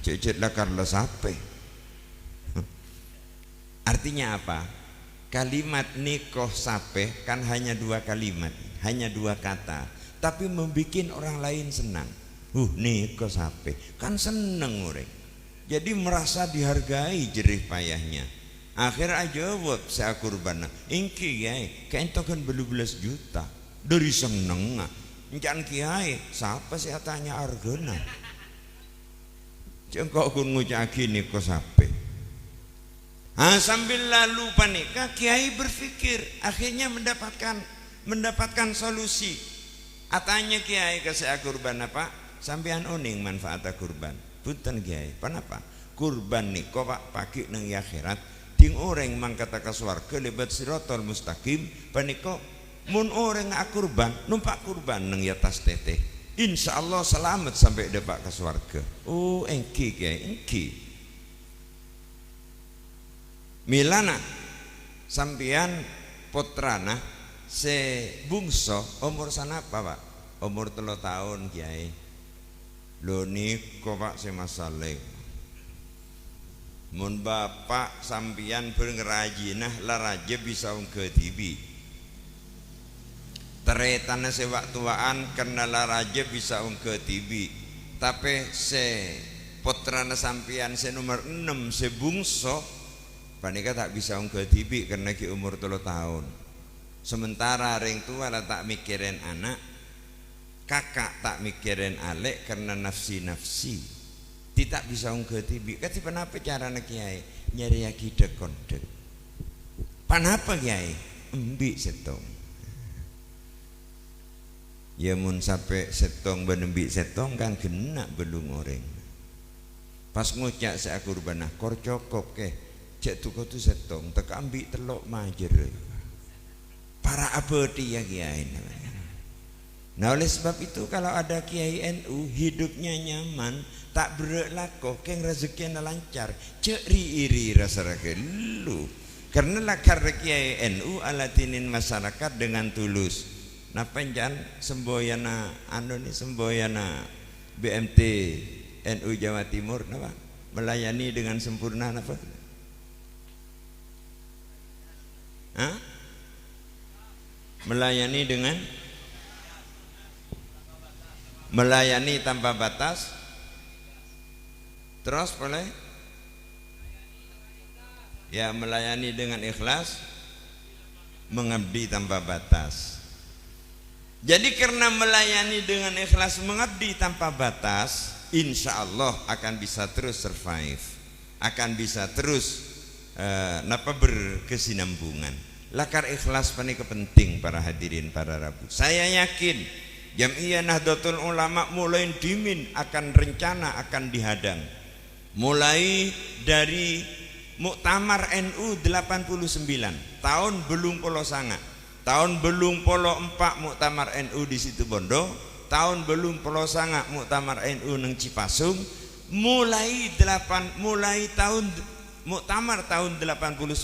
Speaker 1: Cecet lah karena sape. Artinya apa? Kalimat nikoh sape kan hanya 2 kalimat, hanya 2 kata, tapi membuat orang lain senang. Nikoh sape kan seneng orang. Jadi merasa dihargai jerih payahnya. Akhir aja jawab saya kurban. Ingki kiai, kayak kan belas juta dari seneng. Jangan kiai, siapa sih tanya argona? Jengkok kun ngucaki nikoh sape. Sambil lalu panika kiai berpikir akhirnya mendapatkan solusi. Atanya kiai kasih kurban apa? Sampean oning manfaat kurban. Punten kiai, kenapa? Kurban niko pak pagi nang akhirat ting orang mangkata ka swarga lebat sirotol mustaqim paniko mun orang akurban numpak kurban nang atas teteh. Insyaallah selamat sampai depak ke swarga. Engki kiai, engki. Milana sampian putrana se bungso umur sana apa pak? Umur 3 tahun kiai. Lho niko pak se masalah. Mun bapak sampian bergerajinah laraja bisa ke TV. Teretana se waktuan kena laraja bisa ke TV. Tapi se putrana sampian se nomor 6 se bungso panika tak bisa ke TV karena ki umur 3 tahun. Sementara ring tua lah tak mikirin anak, kakak tak mikirin alek karena nafsi. Tidak bisa ke TV. Kati kenapa cara nak kiai nyari akidah kondek? Panapa kiai? Embi setong. Ya mun sampai setong benembi setong kan kena belum orang. Pas ngucap saya kurbanah kor cokop ke. Cek tuh kau tu setong, tak ambil telok majer. Para abadi ya kiai. Nah oleh sebab itu kalau ada kiai NU hidupnya nyaman, tak berlaku, keng rezekinya lancar, ceri iri rasa lu. Karena lakar kiai NU alatinin masyarakat dengan tulus. Napa jangan semboyana semboyana BMT NU Jawa Timur, napa melayani dengan sempurna napa? Melayani tanpa batas. Terus boleh ya melayani dengan ikhlas, mengabdi tanpa batas. Jadi karena melayani dengan ikhlas, mengabdi tanpa batas, insya Allah akan bisa terus survive, akan bisa terus berkesinambungan. Lakar ikhlas panika penting para hadirin para rabu. Saya yakin Jam'iyah Nahdlatul Ulama mulai dimin akan rencana akan dihadang. Mulai dari Muktamar NU 89 tahun belum polo sanga, tahun belum polo 4 Muktamar NU di Situbondo, tahun belum polo sanga Muktamar NU nang Cipasung, mulai tahun Muktamar tahun 89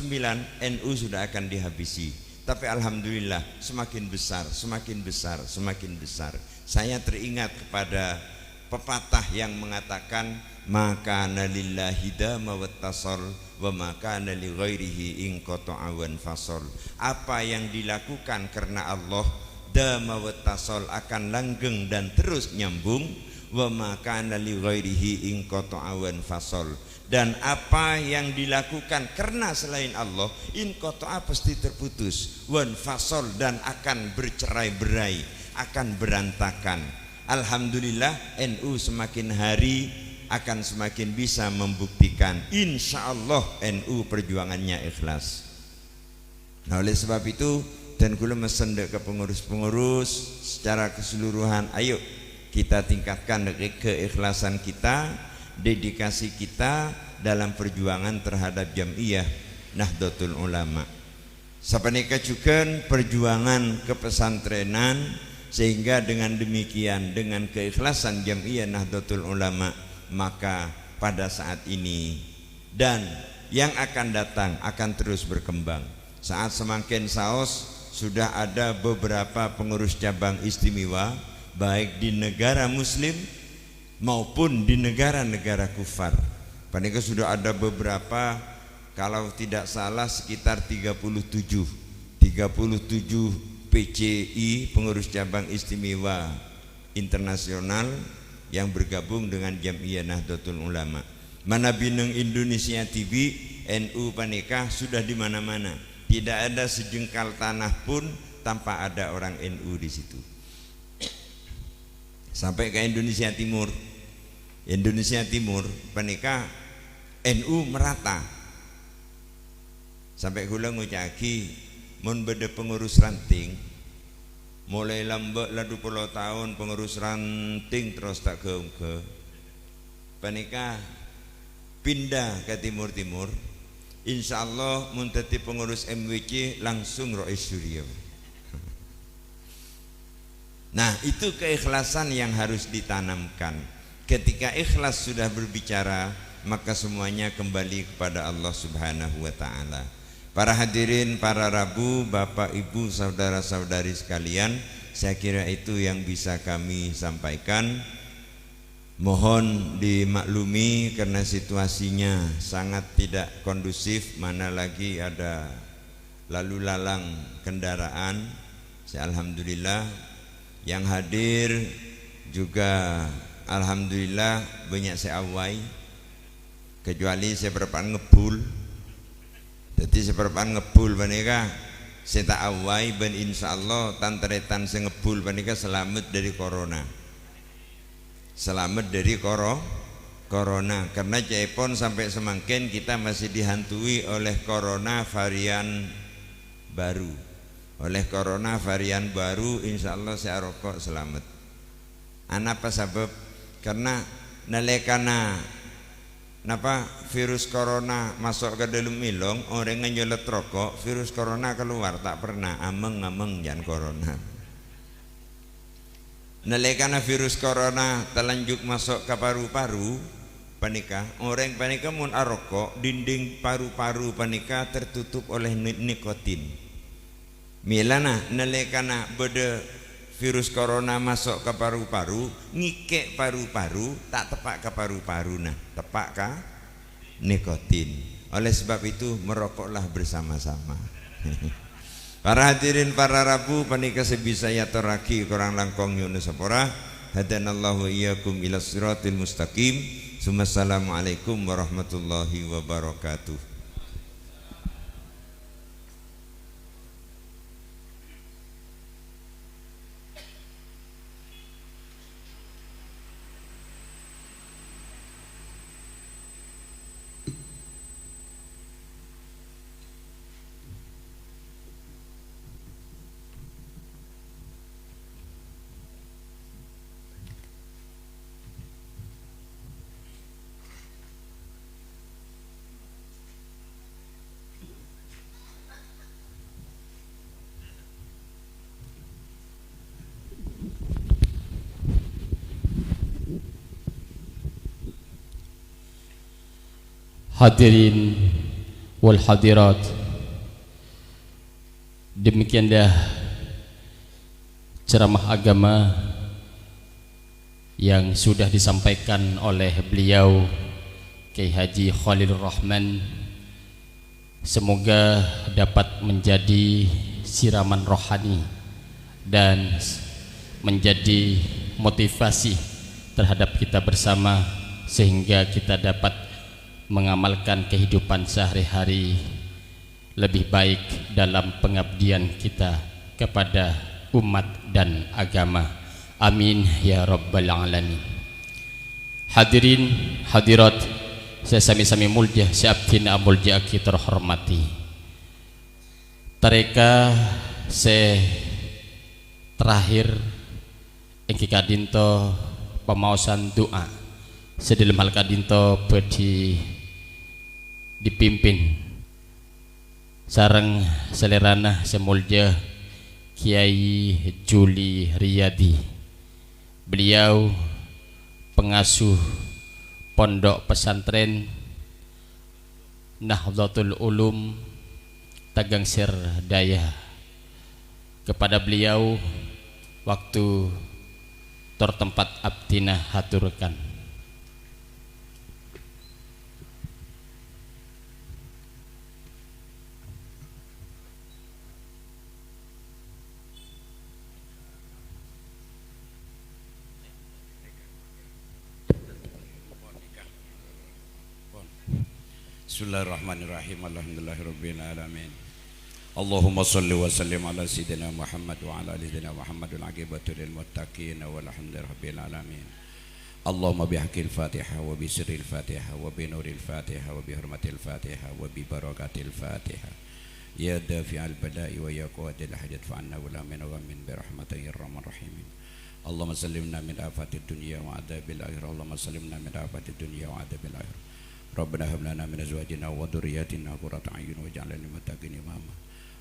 Speaker 1: NU sudah akan dihabisi. Tapi alhamdulillah semakin besar, semakin besar, semakin besar. Saya teringat kepada pepatah yang mengatakan maka lillahi dama wattasal wa maka li ghairihi in qata'a wan fasal. Apa yang dilakukan karena Allah dama wattasal akan langgeng dan terus nyambung, wa maka li ghairihi in qata'a wan fasal. Dan apa yang dilakukan karena selain Allah in qata'a pasti terputus, wan fasal dan akan bercerai-berai, akan berantakan. Alhamdulillah NU semakin hari akan semakin bisa membuktikan insya Allah NU perjuangannya ikhlas. Nah oleh sebab itu dan kula mesen ke pengurus-pengurus secara keseluruhan, ayo kita tingkatkan keikhlasan kita, dedikasi kita dalam perjuangan terhadap Jam'iyah Nahdlatul Ulama. Sapanika juga perjuangan kepesantrenan, sehingga dengan demikian dengan keikhlasan Jam'iyah Nahdlatul Ulama maka pada saat ini dan yang akan datang akan terus berkembang. Saat semakin saos sudah ada beberapa pengurus cabang istimewa baik di negara muslim maupun di negara-negara kufar. Panika sudah ada beberapa, kalau tidak salah sekitar 37 PCI pengurus cabang istimewa internasional yang bergabung dengan Jam'iyah Nahdlatul Ulama. Mana bineng Indonesia TV NU panika sudah di mana-mana. Tidak ada sejengkal tanah pun tanpa ada orang NU di situ. Sampai ke Indonesia Timur. Indonesia Timur panika NU merata. Sampai kula ngucaki mun beda pengurus ranting mulai lambek lah 20 tahun pengurus ranting terus tak ke panika pindah ke timur-timur, insyaallah mun dadi pengurus MWC langsung Rois Suryo. Nah itu keikhlasan yang harus ditanamkan. Ketika ikhlas sudah berbicara maka semuanya kembali kepada Allah Subhanahu wa ta'ala. Para hadirin, para Rabu, Bapak, Ibu, saudara-saudari sekalian, saya kira itu yang bisa kami sampaikan. Mohon dimaklumi karena situasinya sangat tidak kondusif, mana lagi ada lalu lalang kendaraan. Alhamdulillah yang hadir juga alhamdulillah banyak saya awai, kecuali saya berpan ngebul. Jadi seperpan ngebul panika saya tak awai ben insyaallah tanteretan saya ngebul panika selamat dari corona. Selamat dari corona karena Jaipon sampai semakin kita masih dihantui oleh corona varian baru. Oleh corona varian baru insyaallah saya rokok selamat. Apa sebab? Karena nalekana napa virus corona masuk ke dalam milong, orang ngenyolot rokok, virus corona keluar tak pernah. Ameng jangan corona. Nalekana virus corona telanjut masuk ke paru-paru panika, orang panika mun arokok dinding paru-paru panika tertutup oleh nikotin. Milana nalekana beda virus corona masuk ke paru-paru, ngikek paru-paru, tak tepak ke paru-paru, nah tepak ke nikotin. Oleh sebab itu merokoklah bersama-sama. Para hadirin, para Rabu, panika sebisa ya toraki kurang langkong Yunus Sapora. Hadanallahu iyyakum ila siratil mustaqim. Assalamualaikum warahmatullahi wabarakatuh.
Speaker 2: Hadirin wal hadirat, demikianlah ceramah agama yang sudah disampaikan oleh beliau Kiai Haji Khalilur Rahman. Semoga dapat menjadi siraman rohani dan menjadi motivasi terhadap kita bersama, sehingga kita dapat mengamalkan kehidupan sehari-hari lebih baik dalam pengabdian kita kepada umat dan agama. Amin ya rabbal alamin. Hadirin hadirat, saya sami-sami mulja siaptina mulja kita terhormati. Tareka se terakhir engki kadinto pemausan doa sedalam hal kadinto bedi dipimpin sareng selerana semulja Kiai Juli Riyadi. Beliau pengasuh pondok pesantren Nahdlatul Ulum Tagangsir Daya. Kepada beliau waktu tertempat abdina haturkan.
Speaker 3: Bismillahirrahmanirrahim. Alhamdulillahirabbil alamin. Allahumma shalli wa sallim ala sayyidina Muhammad wa ala ali sayyidina Muhammadul aqibatul lil muttaqin walhamdulillahirabbil alamin. Allahumma bihaqqil Fatihah wa bi sirril Fatihah wa bi nuril Fatihah wa bi hurmatil Fatihah wa bi barakatil Fatihah. Ya dafi'al bala'i wa ya qawadil hajat fa'anna wa la min ghammin bi rahmatika ya arhamar rahimin. Allahumma sallimna min afatid dunya wa adabil akhirah. Allahumma sallimna min afatid dunya wa adabil akhirah. Rabbana hab lana min azwajina wa dhurriyyatina qurrata a'yun waj'alna lil muttaqina imama.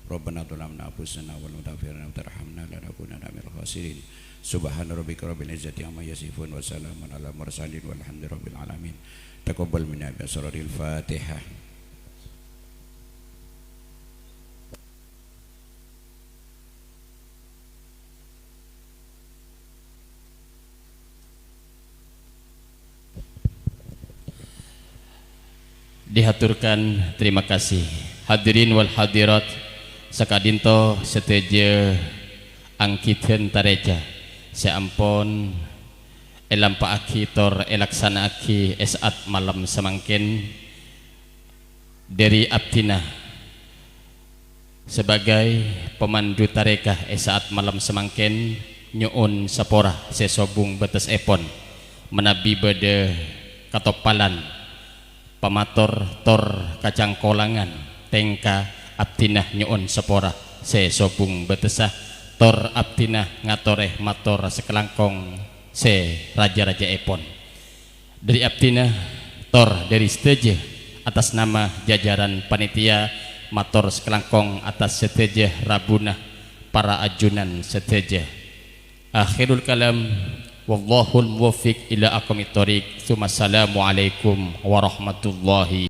Speaker 3: Rabbana dhalamna anfusana wa lam taghfir lana wa tarhamna lanakunanna minal khasirin. Subhana rabbika rabbil izzati amma yasifun wa salamun alal mursalin walhamdulillahirabbil alamin. Taqabbal minna bi asraril Fatihah.
Speaker 2: Dihaturkan terima kasih. Hadirin wal hadirat sakadinto seteje angkiten tareja seampun elampaaki tor elaksanaaki esat malam semangkin dari abdina sebagai pemandu tarekah esat malam semangkin nyuun sapora sesobung betes epon menabi bede katopalan pamator tor kacang kolangan tengka abdinah nyuun sepora se sobung betesah tor abdinah ngatoreh mator sekelangkong se raja-raja epon dari abdinah tor dari seteje atas nama jajaran panitia mator sekelangkong atas seteje rabunah para ajunan seteje. Akhirul kalam wallahul muwaffiq ila aqwamit thoriq. Assalamualaikum warahmatullahi